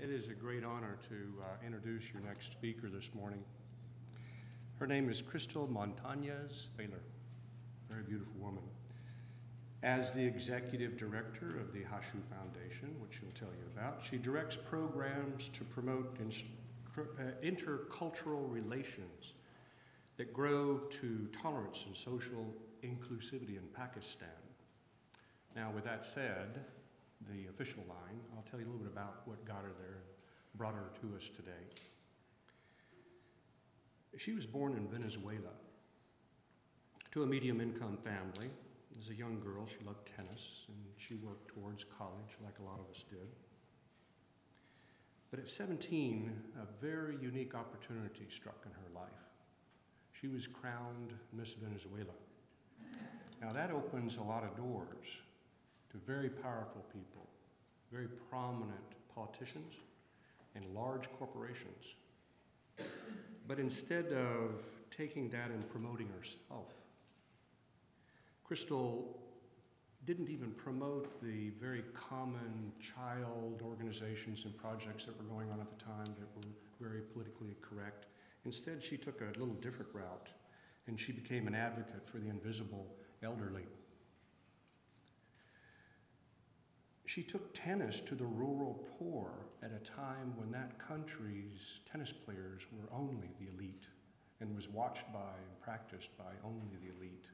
It is a great honor to introduce your next speaker this morning. Her name is Cristal Montañéz Baylor, very beautiful woman. As the executive director of the Hashoo Foundation, which she'll tell you about, she directs programs to promote intercultural relations that grow to tolerance and social inclusivity in Pakistan. Now, with that said, the official line, I'll tell you a little bit about what got her there and brought her to us today. She was born in Venezuela to a medium-income family. As a young girl, she loved tennis, and she worked towards college like a lot of us did. But at 17, a very unique opportunity struck in her life. She was crowned Miss Venezuela. Now that opens a lot of doors to very powerful people, very prominent politicians, and large corporations. But instead of taking that and promoting herself, Cristal didn't even promote the very common child organizations and projects that were going on at the time that were very politically correct. Instead, she took a little different route, and she became an advocate for the invisible elderly. She took tennis to the rural poor at a time when that country's tennis players were only the elite and was watched by and practiced by only the elite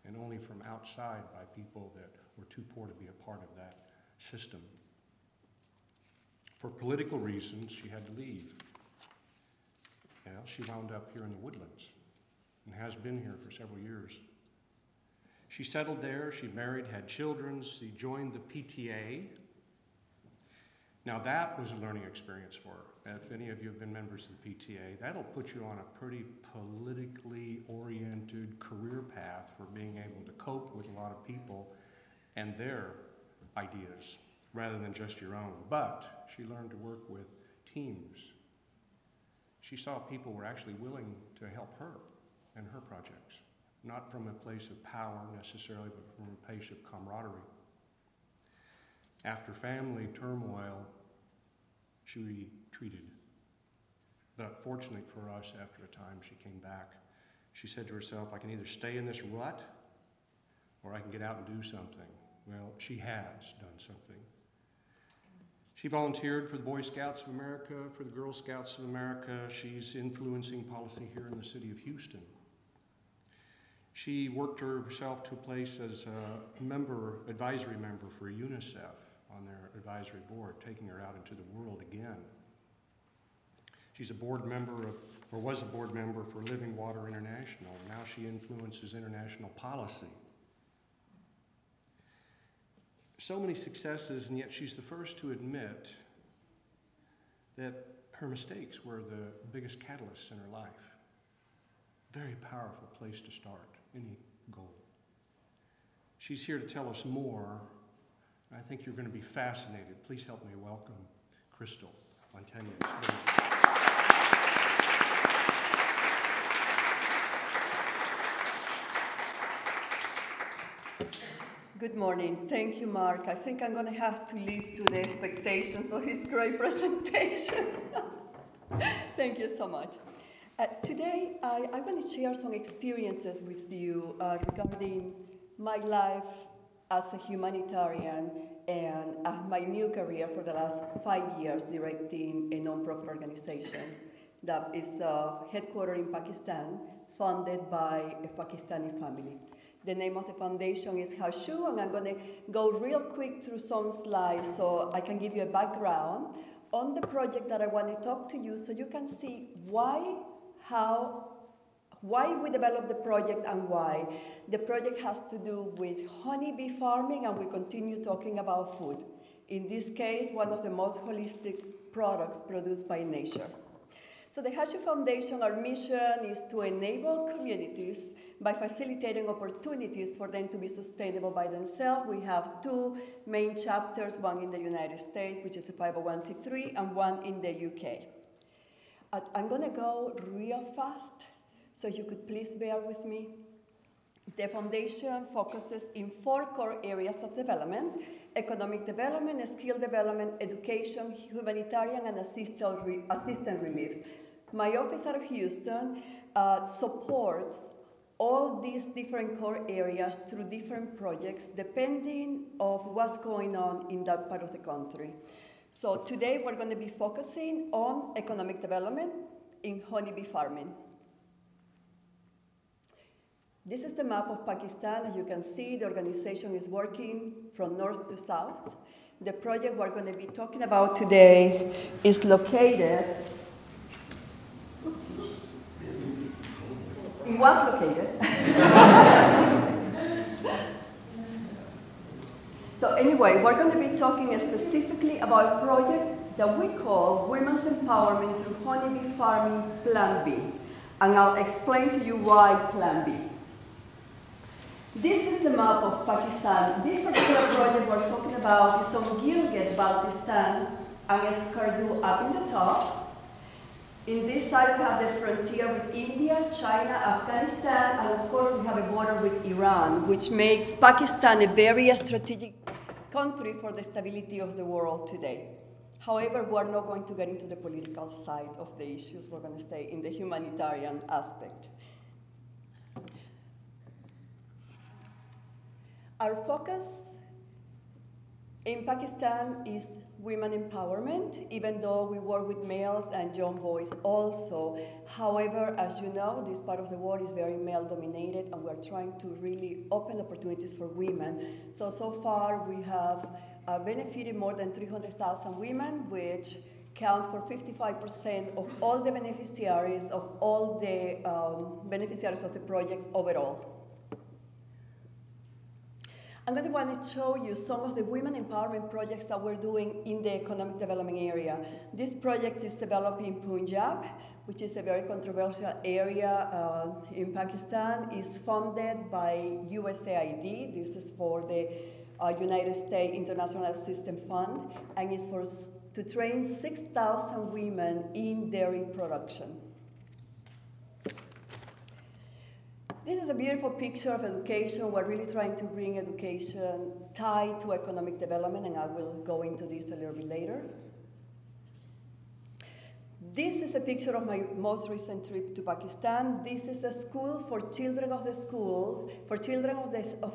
and only from outside by people that were too poor to be a part of that system. For political reasons, she had to leave. Well, she wound up here in the Woodlands and has been here for several years. She settled there, she married, had children, she joined the PTA. Now that was a learning experience for her. If any of you have been members of the PTA, that'll put you on a pretty politically oriented career path for being able to cope with a lot of people and their ideas rather than just your own. But she learned to work with teams. She saw people were actually willing to help her and her projects. Not from a place of power necessarily, but from a place of camaraderie. After family turmoil, she retreated. But fortunately for us, after a time, she came back. She said to herself, I can either stay in this rut, or I can get out and do something. Well, she has done something. She volunteered for the Boy Scouts of America, for the Girl Scouts of America. She's influencing policy here in the city of Houston. She worked herself to a place as a advisory member for UNICEF on their advisory board, taking her out into the world again. She's a board member of, or was a board member for Living Water International. Now she influences international policy. So many successes, and yet she's the first to admit that her mistakes were the biggest catalysts in her life. Very powerful place to start any goal. She's here to tell us more. I think you're going to be fascinated. Please help me welcome Cristal Montañéz. Good morning. Thank you, Mark. I think I'm going to have to live to the expectations of his great presentation. Thank you so much. Today, I want to share some experiences with you regarding my life as a humanitarian and my new career for the last 5 years directing a non-profit organization that is headquartered in Pakistan, funded by a Pakistani family. The name of the foundation is Hashoo, and I'm going to go real quick through some slides so I can give you a background on the project that I want to talk to you so you can see why we developed the project and why. The project has to do with honeybee farming, and we continue talking about food. In this case, one of the most holistic products produced by nature. So the Hashoo Foundation, our mission is to enable communities by facilitating opportunities for them to be sustainable by themselves. We have two main chapters, one in the United States, which is a 501c3, and one in the UK. I'm going to go real fast, so you could please bear with me. The foundation focuses in 4 core areas of development: economic development, skill development, education, humanitarian, and assistant reliefs. My office out of Houston supports all these different core areas through different projects depending of what's going on in that part of the country. So today we're going to be focusing on economic development in honeybee farming. This is the map of Pakistan. As you can see, the organization is working from north to south. The project we're going to be talking about today is located, it was located. So anyway, we're going to be talking specifically about a project that we call Women's Empowerment Through Honeybee Farming Plan B. And I'll explain to you why Plan B. This is the map of Pakistan. This particular project we're talking about is on Gilgit, Baltistan, and Skardu up in the top. In this side, we have the frontier with India, China, Afghanistan, and of course, we have a border with Iran, which makes Pakistan a very strategic country for the stability of the world today. However, we're not going to get into the political side of the issues. We're going to stay in the humanitarian aspect. Our focus in Pakistan is women empowerment, even though we work with males and young boys also. However, as you know, this part of the world is very male-dominated, and we're trying to really open opportunities for women. So far, we have benefited more than 300,000 women, which counts for 55% of all the beneficiaries of all the beneficiaries of the projects overall. I'm going to want to show you some of the women empowerment projects that we're doing in the economic development area. This project is developed in Punjab, which is a very controversial area in Pakistan. It's funded by USAID. This is for the United States International Assistance Fund, and it's to train 6,000 women in dairy production. This is a beautiful picture of education. We're really trying to bring education tied to economic development, and I will go into this a little bit later. This is a picture of my most recent trip to Pakistan. This is a school for children of the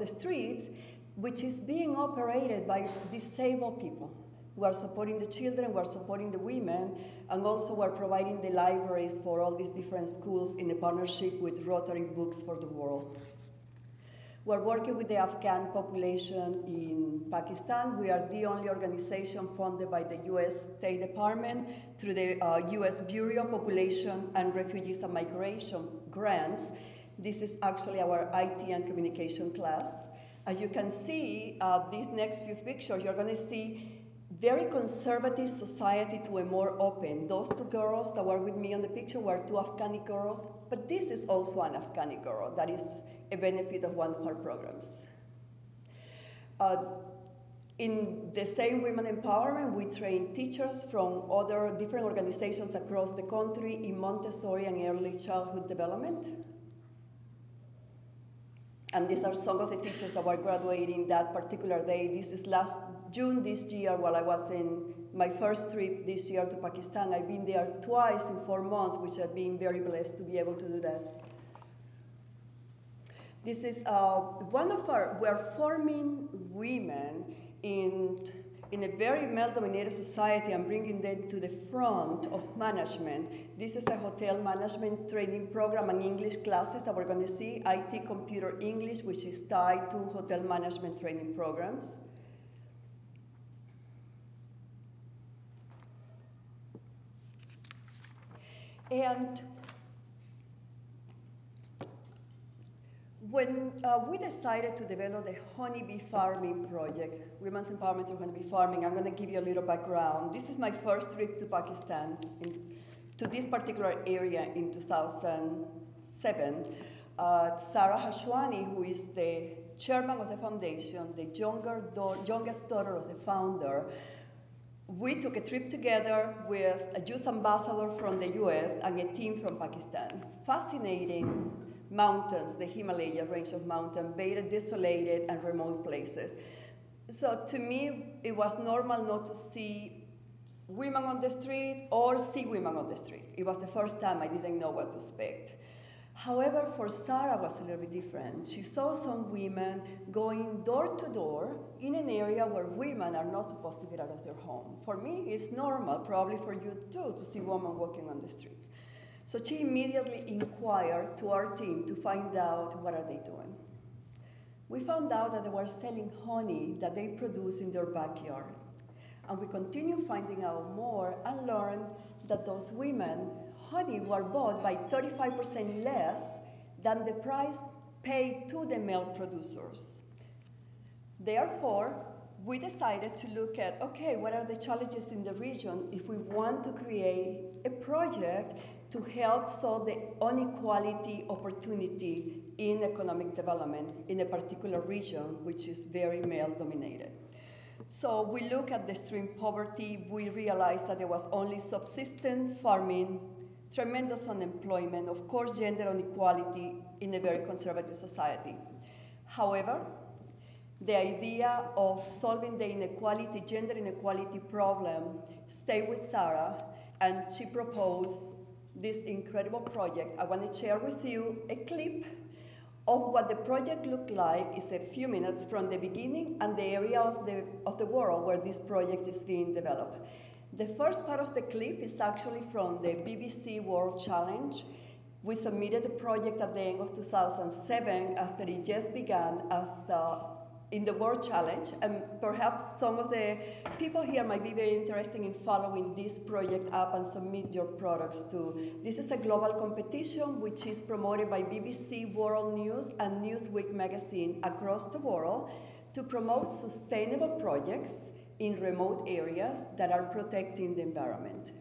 streets, which is being operated by disabled people. We are supporting the children, we are supporting the women, and also we're providing the libraries for all these different schools in a partnership with Rotary Books for the World. We're working with the Afghan population in Pakistan. We are the only organization funded by the US State Department through the US Bureau of Population and Refugees and Migration grants. This is actually our IT and communication class. As you can see, these next few pictures, you're going to see very conservative society to a more open. Those 2 girls that were with me on the picture were 2 Afghani girls, but this is also an Afghani girl. That is a benefit of one of our programs. In the same women empowerment, we train teachers from other different organizations across the country in Montessori and early childhood development. And these are some of the teachers that were graduating that particular day. This is last June this year while I was in my first trip this year to Pakistan. I've been there twice in 4 months, which I've been very blessed to be able to do that. This is we're forming women in a very male-dominated society and bringing them to the front of management. This is a hotel management training program and English classes that we're going to see, IT computer English, which is tied to hotel management training programs. And when we decided to develop the honeybee farming project, Women's Empowerment Through Honeybee Farming, I'm going to give you a little background. This is my first trip to Pakistan, to this particular area in 2007. Sarah Hashwani, who is the chairman of the foundation, the youngest daughter of the founder, we took a trip together with a youth ambassador from the US and a team from Pakistan. Fascinating mountains, the Himalaya range of mountains, very desolated and remote places. So to me, it was normal not to see women on the street or see women on the street. It was the first time I didn't know what to expect. However, for Sarah, it was a little bit different. She saw some women going door to door in an area where women are not supposed to get out of their home. For me, it's normal, probably for you too, to see women walking on the streets. So she immediately inquired to our team to find out what are they doing. We found out that they were selling honey that they produce in their backyard. And we continued finding out more and learned that those women honey were bought by 35% less than the price paid to the male producers. Therefore, we decided to look at, okay, what are the challenges in the region if we want to create a project to help solve the inequality opportunity in economic development in a particular region, which is very male-dominated. So we look at the extreme poverty. We realized that there was only subsistence farming, tremendous unemployment, of course, gender inequality in a very conservative society. However, the idea of solving the inequality, gender inequality problem stayed with Sarah, and she proposed this incredible project. I want to share with you a clip of what the project looked like. It's a few minutes from the beginning and the area of the world where this project is being developed. The first part of the clip is actually from the BBC World Challenge. We submitted the project at the end of 2007 after it just began as in the World Challenge, and perhaps some of the people here might be very interested in following this project up and submit your products too. This is a global competition which is promoted by BBC World News and Newsweek magazine across the world to promote sustainable projects in remote areas that are protecting the environment.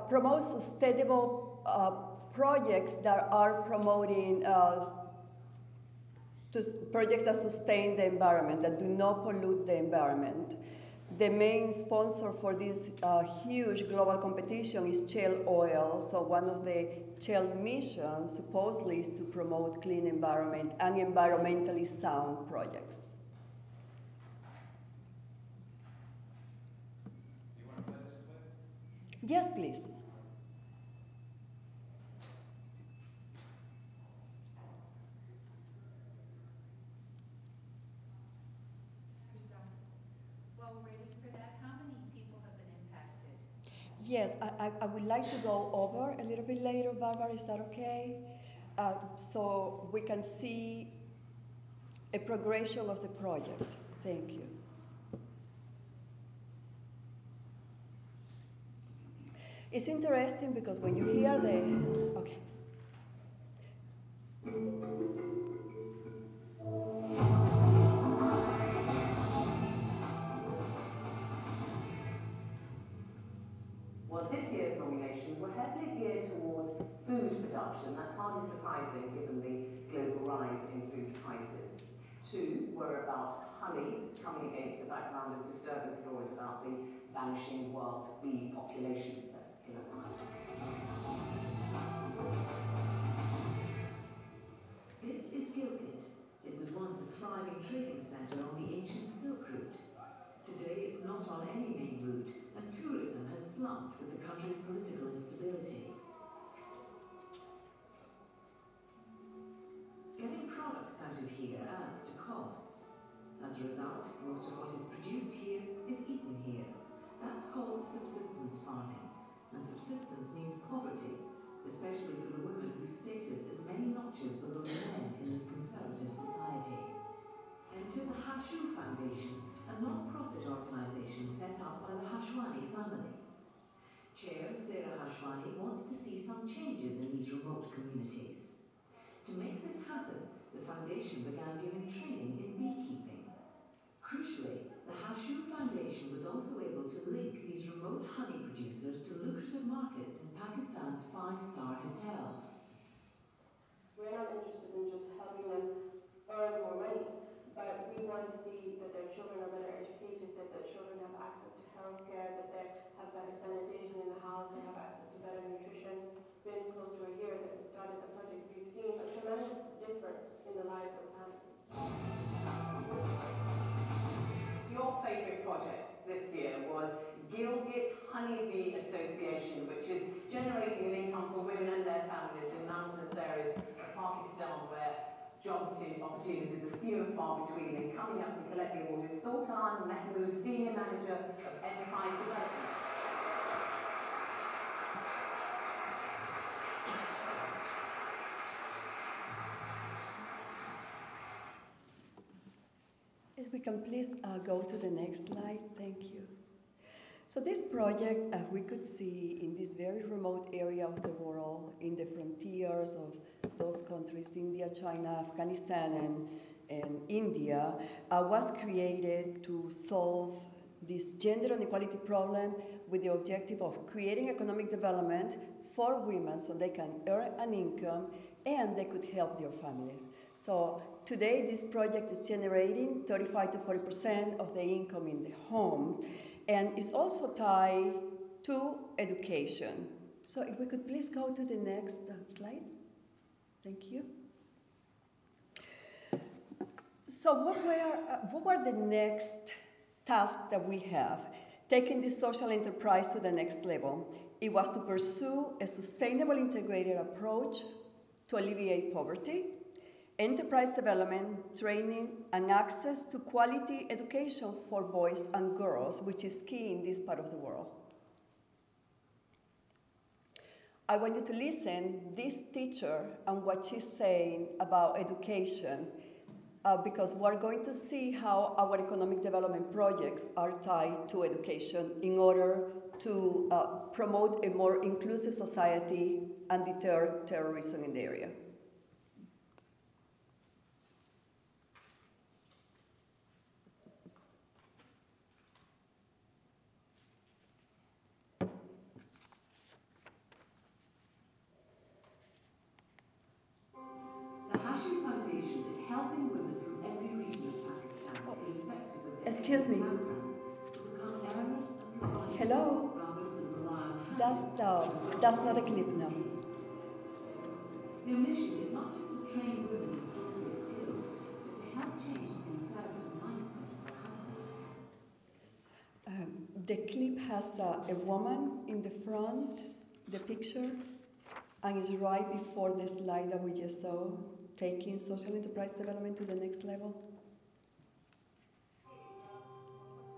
Promote sustainable projects that are promoting projects that sustain the environment, that do not pollute the environment. The main sponsor for this huge global competition is shale oil. So one of the shale missions supposedly is to promote clean environment and environmentally sound projects. Yes, please. Cristal, while we're waiting for that, how many people have been impacted? Yes, I would like to go over a little bit later, Barbara, is that okay? So we can see a progression of the project. Thank you. It's interesting because when you hear okay. Well, this year's nominations were heavily geared towards food production. That's hardly surprising given the global rise in food prices. Two were about honey, coming against a background of disturbing stories about the vanishing wild bee population. This is Gilgit. It was once a thriving trading centre on the ancient Silk Route. Today it's not on any main route, and tourism has slumped with the country's political instability. Getting products out of here adds to costs. As a result, most of what is produced here is eaten here. That's called subsistence farming, and subsistence means poverty. wants to see some changes in these remote communities. To make this happen, the foundation began giving training in beekeeping. Crucially, the Hashoo Foundation was also able to link these remote honey producers to lucrative markets in Pakistan's 5-star hotels. We're not interested in just helping them earn more money, but we want to see that their children are better educated, that their children have access to health care, that they have better sanitation in the house, they have access to better nutrition. It's been close to a year that we started the project. We've seen a tremendous difference in the lives of families. Your favourite project this year was Gilgit Honeybee Association, which is generating an income for women and their families in mountainous areas of Pakistan where job opportunities are few and far between. And coming up to collect the award is Sultan Mahmood, Senior Manager of Enterprise Development. If we can please go to the next slide, thank you. So this project, as we could see in this very remote area of the world, in the frontiers of those countries, India, China, Afghanistan, and India, was created to solve this gender inequality problem with the objective of creating economic development for women so they can earn an income and they could help their families. So today this project is generating 35 to 40% of the income in the home and is also tied to education. So if we could please go to the next slide. Thank you. So what were the next tasks that we have? Taking this social enterprise to the next level. It was to pursue a sustainable integrated approach to alleviate poverty, enterprise development, training, and access to quality education for boys and girls, which is key in this part of the world. I want you to listen this teacher and what she's saying about education, because we're going to see how our economic development projects are tied to education in order to promote a more inclusive society and deter terrorism in the area. The Hashoo Foundation is helping women from every region of Pakistan, irrespective of their Excuse me. backgrounds, to become earners and providers Hello? rather than rely on That's not a clip now. Their mission is not just to train women in appropriate skills, but to help change the conservative mindset of their husbands. The clip has a woman in the front, the picture, and is right before the slide that we just saw, taking social enterprise development to the next level.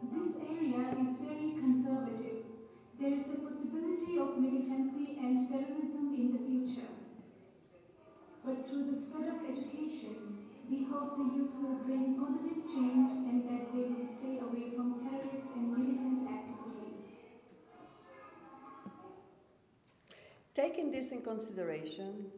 This area is very conservative. There is the possibility of militancy and terrorism in the future. But through the spread of education, we hope the youth will bring positive change and that they will stay away from terrorist and militant activities. Taking this in consideration,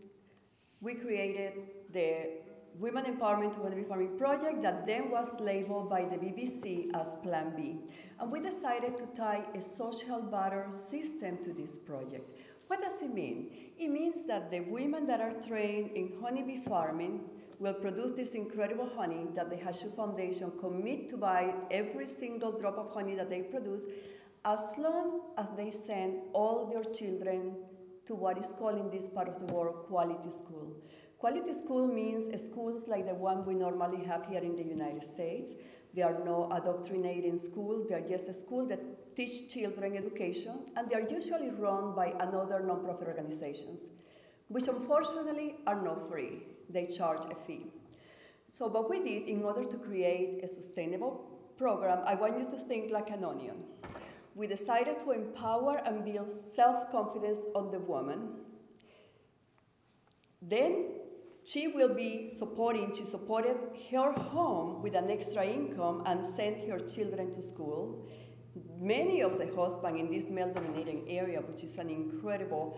we created the Women Empowerment to Honeybee Farming project that then was labeled by the BBC as Plan B. And we decided to tie a social barter system to this project. What does it mean? It means that the women that are trained in honeybee farming will produce this incredible honey that the Hashoo Foundation commit to buy every single drop of honey that they produce, as long as they send all their children to what is called in this part of the world quality school. Quality school means schools like the one we normally have here in the United States. There are no indoctrinating schools. They are just a school that teach children education, and they are usually run by another nonprofit organizations, which unfortunately are not free. They charge a fee. So what we did in order to create a sustainable program, I want you to think like an onion. We decided to empower and build self-confidence on the woman. Then she will be she supported her home with an extra income and sent her children to school. Many of the husbands in this male-dominated area, which is an incredible,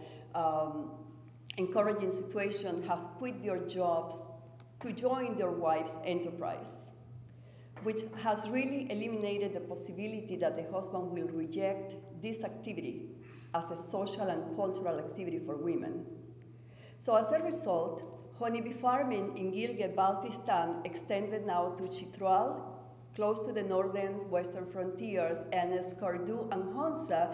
encouraging situation, have quit their jobs to join their wife's enterprise, which has really eliminated the possibility that the husband will reject this activity as a social and cultural activity for women. So as a result, honeybee farming in Gilgit, Baltistan extended now to Chitral, close to the northern western frontiers, and Skardu and Honsa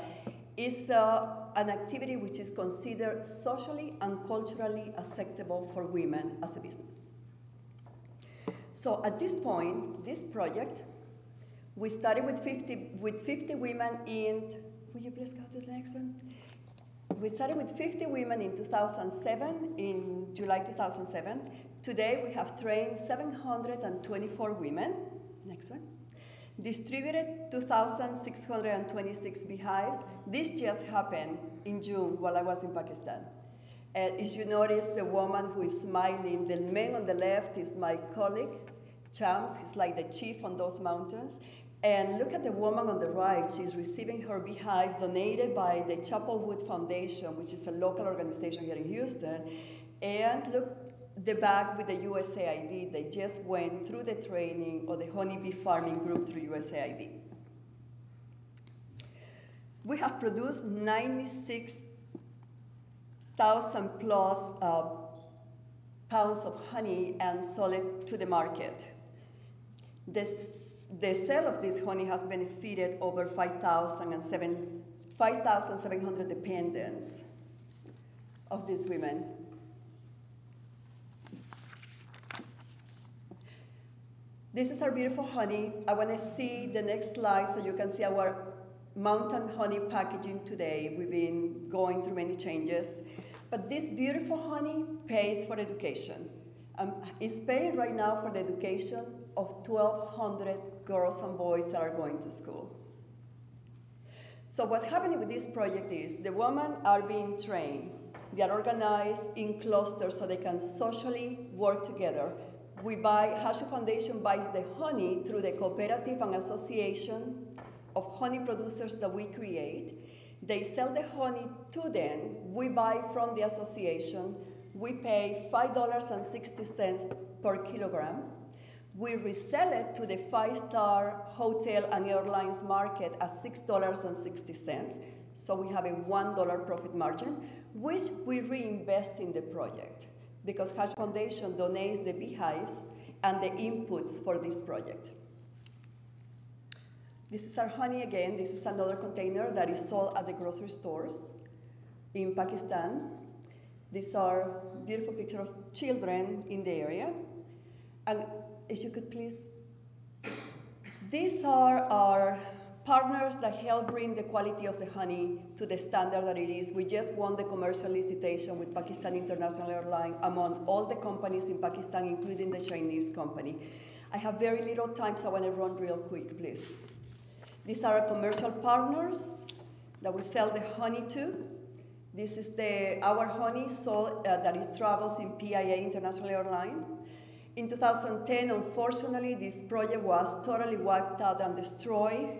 is an activity which is considered socially and culturally acceptable for women as a business. So at this point, this project, we started with 50 women in, would you please go to the next one? We started with 50 women in 2007, in July 2007. Today we have trained 724 women. Next one. Distributed 2,626 beehives. This just happened in June while I was in Pakistan. And as you notice, the woman who is smiling, the man on the left is my colleague, Chams. He's like the chief on those mountains. And look at the woman on the right. She's receiving her beehive donated by the Chapelwood Foundation, which is a local organization here in Houston. And look, the bag with the USAID. They just went through the training of the honeybee farming group through USAID. We have produced 96,000 plus pounds of honey and sold it to the market. The sale of this honey has benefited over 5,700 dependents of these women. This is our beautiful honey. I want to see the next slide so you can see our mountain honey packaging today. We've been going through many changes. But this beautiful honey pays for education. It's paying right now for the education of 1,200 girls and boys that are going to school. So what's happening with this project is the women are being trained. They are organized in clusters so they can socially work together. Hashoo Foundation buys the honey through the cooperative and association of honey producers that we create. They sell the honey to them. We buy from the association. We pay $5.60 per kilogram. We resell it to the five-star hotel and airlines market at $6.60. So we have a $1 profit margin, which we reinvest in the project, because Hashoo Foundation donates the beehives and the inputs for this project. This is our honey again. This is another container that is sold at the grocery stores in Pakistan. These are beautiful pictures of children in the area. And if you could please, these are our partners that help bring the quality of the honey to the standard that it is. We just won the commercial licitation with Pakistan International Airlines among all the companies in Pakistan, including the Chinese company. I have very little time, so I want to run real quick, please. These are our commercial partners that we sell the honey to. This is our honey sold that it travels in PIA International Airlines. In 2010, unfortunately, this project was totally wiped out and destroyed.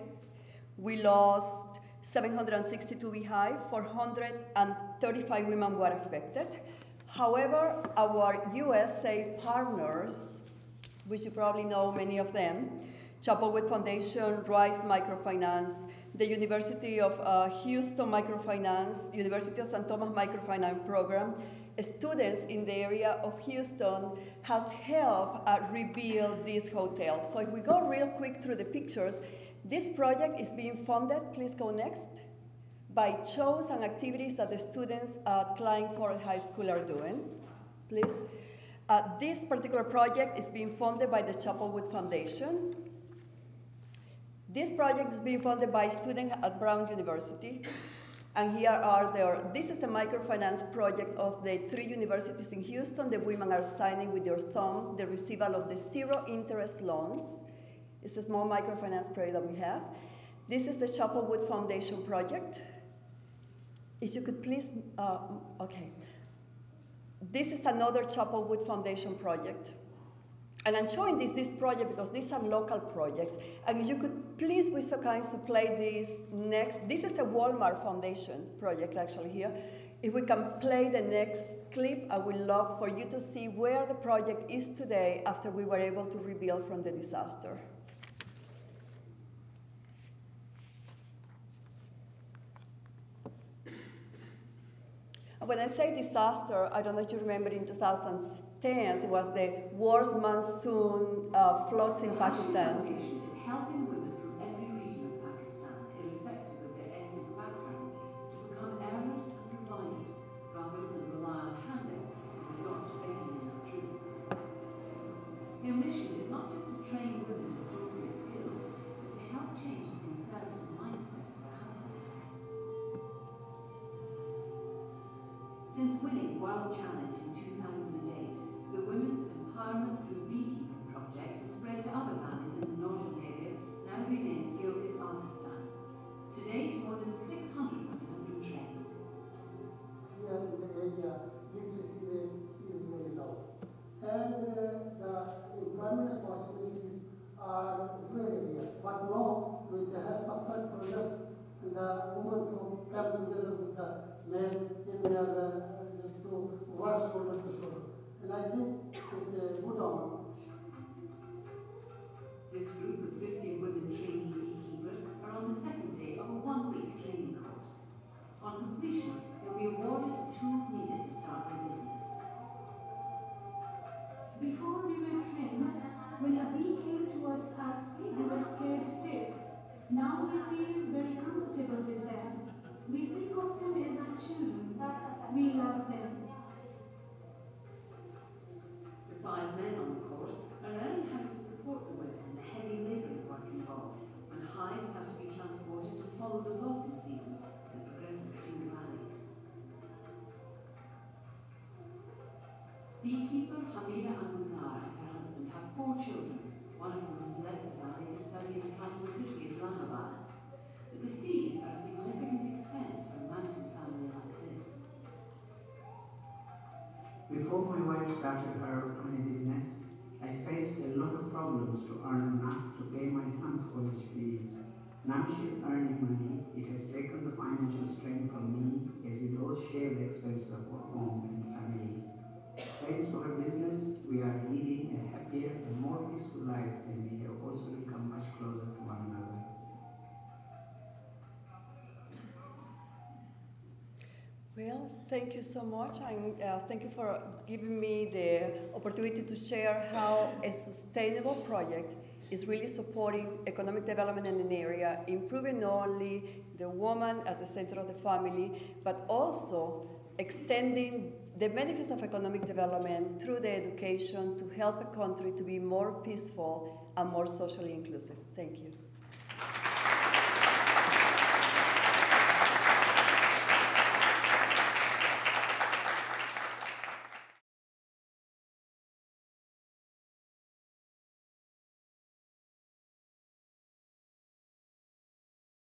We lost 762 beehives, 435 women were affected. However, our USA partners, which you probably know many of them, Chapelwood Foundation, Rice Microfinance, the University of Houston Microfinance, University of St. Thomas Microfinance Program, students in the area of Houston has helped rebuild this hotel. So if we go real quick through the pictures, this project is being funded, please go next, by shows and activities that the students at Klein Forest High School are doing, please. This particular project is being funded by the Chapelwood Foundation. This project is being funded by students at Brown University. And here are this is the microfinance project of the 3 universities in Houston. The women are signing with their thumb the receival of the 0 interest loans. It's a small microfinance project that we have. This is the Chapelwood Foundation project. If you could please, okay. This is another Chapelwood Foundation project. And I'm showing this project because these are local projects. And if you could please be so kind to play this next. This is a Walmart Foundation project actually here. If we can play the next clip, I would love for you to see where the project is today after we were able to rebuild from the disaster. And when I say disaster, I don't know if you remember in 2010, it was the worst monsoon floods in Pakistan. Hashoo Foundation is helping women from every region of Pakistan, irrespective of their ethnic background, to become earners and providers, rather than rely on handouts and resort to begging in the streets. Their mission is not just to train women in appropriate skills, but to help change the conservative mindset of their husbands. Since winning World Challenge in 2008, the Women's Empowerment Through Beekeeping project has spread to other valleys in the northern areas, now renamed Gilgit-Baltistan. To date, more than 600 women have been trained. Here in the area, literacy rate is very low. And the employment opportunities are very rare. But now, with the help of such projects, the women who come together with the men in their to work shoulder to shoulder. And I think it's a good honor. This group of 15 women trainee beekeepers are on the second day of a one-week training course. On completion, they'll be awarded the tools needed to start their business. Before we were trained, when a bee came to us, we were scared stiff. Now we feel very comfortable with them. We think of them as our children. We love them. The 5 men on the course are learning how to support the women in the heavy labouring work involved when hives have to be transported to follow the blossom season as it progresses through the valleys. Beekeeper Hamida Abuzar and her husband have 4 children, one of whom has left the valley to study in the capital city of Islamabad. But the fees are a significant expense for a mountain family like this. Before my wife started her honey business, I faced a lot of problems to earn enough to pay my son's college fees. Now she's earning money. It has taken the financial strain from me as we both share the expenses of our home and family. Thanks to her business, we are leading a happier and more peaceful life, and we have also become much closer to one another. Well, thank you so much, and thank you for giving me the opportunity to share how a sustainable project is really supporting economic development in an area, improving not only the woman as the center of the family, but also extending the benefits of economic development through the education to help a country to be more peaceful and more socially inclusive. Thank you.